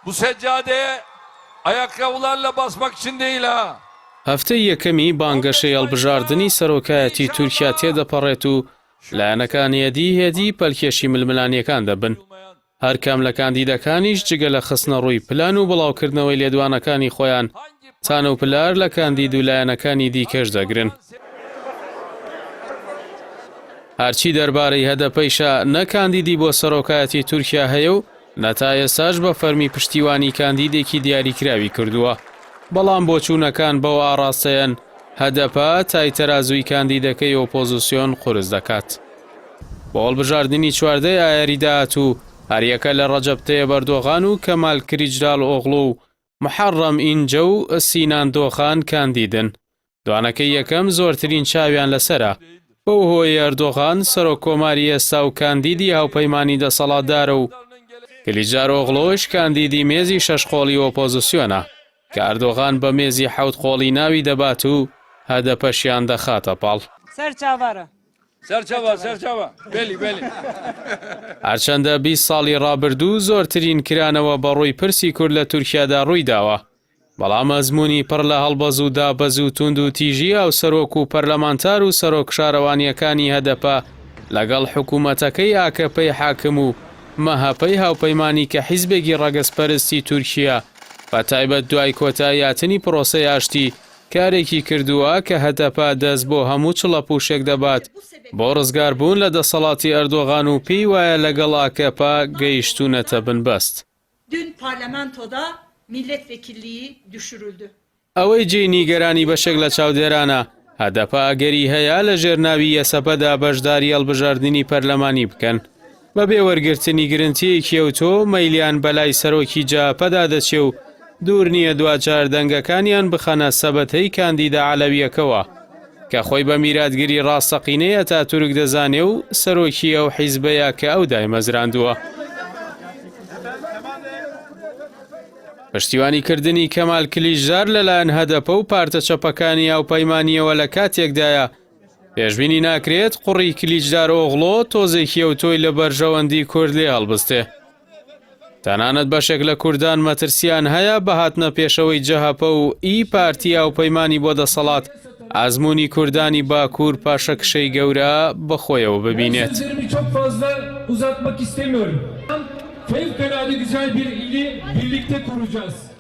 Bu seccadeye ayakkabılarla basmak için değil ha. هەفتەی یەکەمی بانگەشەی هەڵبژاردننی سەرۆکایەتی تورکیا تێدەپەڕێت و لایەنەکانی هێدی پەلکێشی ململانیەکان دەبن. هەرکەم لە کاندیدەکانیش جگە لە خستنە ڕووی پلان و بڵاوکردنەوەی لێدوانەکانی خۆیان چانە و پلار لە کاندید و لایەنەکانی دیکەش دەگرن. هەرچی دەربارەی هەدەپەیشە نەکاندیدی بۆ سەرۆکایەتی تورکیا هەیە و نەتا ئێستاش بە فەرمی پشتیوانی کاندیدێکی دیاریکراوی کردووە. بەڵام بۆچوونەکان بەو ئاڕاستەیەن هەدەپە تای تەرازووی کاندیدەکەی ئۆپۆزیسیۆن قورس دەکات. بۆ هەڵبژاردننی چواردەی ئایاری داهاتوو هەریەکە لە ڕەجەب تەیب ئەردۆغان و کەمال کلیچدار ئۆغڵو و محەڕەم ئینجە و سینان دۆخان کاندیدن. دوانەکەی یەکەم زۆرترین چاویان لەسەرە. بەو هۆی ئەردۆغان سەرۆک کۆماری ئێستا و کاندیدی هاوپەیمانی دەسەڵاتدارە و کلیچدار ئۆغڵۆش کاندیدی مێزی شەشقۆڵی ئۆپۆزیسیۆنە کە ئەردۆغان بە مێزی حەوت قۆڵی ناوی دەبات و هەدەپەشیان دەخاتە پاڵ. سەرچاوە بێلی هەرچەندە 20 ساڵی ڕابردوو زۆرترین کرانەوە بە ڕووی پرسی کورد لە تورکیادا ڕووی داوە. بەڵام ئەزمموی پڕ لە هەڵبەز و دابەز و توند و تیژی ئەو سەرۆک و پەرلەمانتار و سەرۆک شارەوانیەکانی هەدەپە لەگەڵ حکوومەتەکەی ئاکەپەی حاکم و مەهەپەی هاوپەیمانی کە حیزبێکی ڕەگەزپەرستی تورکیا بە تایبەت دوای کۆتاییاتنی پرۆسەی ئاشتی کارێکی کردووە کە هەدەپە دەست بۆ هەموو چڵەپوشێک دەبات بۆ ڕزگاربوون لە دەسەڵاتی ئەردۆغان و پێی وایە لەگەڵ ئاکەپە گەیشتوونەتە بنبەست. ئەوەی جێی نیگەرانی بەشێک لە چاودێرانە هەدەپە ئەگەری هەیە لە ژێرناوی یەسەپەدا بەشداری هەڵبژاردننی پەرلەمانی بکەن. بەبێ وەرگرتنی گرنگتیەکی ئەوتۆ مەیلیان بەلای سەرۆکی جاپەدا دەچێ و دوور نییە دوچار دەنگەکانیان بخەنە سەبەتەی کاندیدا عەلەویەکەوە کە خۆی بە میراتگیری ڕاستەقینەی ئەتاتورک دەزانێ و سەرۆکی ئەو حیزبەیە کە ئەو دایمەزراندووە. پشتیوانیکردنی کەمال کلیچدار لەلایەن هەدەپە و پارتە چەپەکانی هاوپەیمانیەوە لە کاتێکدایە پێشبینی ناکرێت قوڕی کلیچدار ئۆغڵۆ تۆزێکی ئەوتۆی لە بەرژەوەندی کورد لێ هەڵبستێ. تەنانەت بەشێک لە کوردان مەترسیان هەیە بە هاتنە پێشەوەی جەهەپە و پارتی هاوپەیمانی بۆ دەسەڵات ئازموونی کوردانی باکوور پاشە کشەی گەورە بەخۆیەوە ببینێت. Fevkalade güzel bir ili birlikte kuracağız.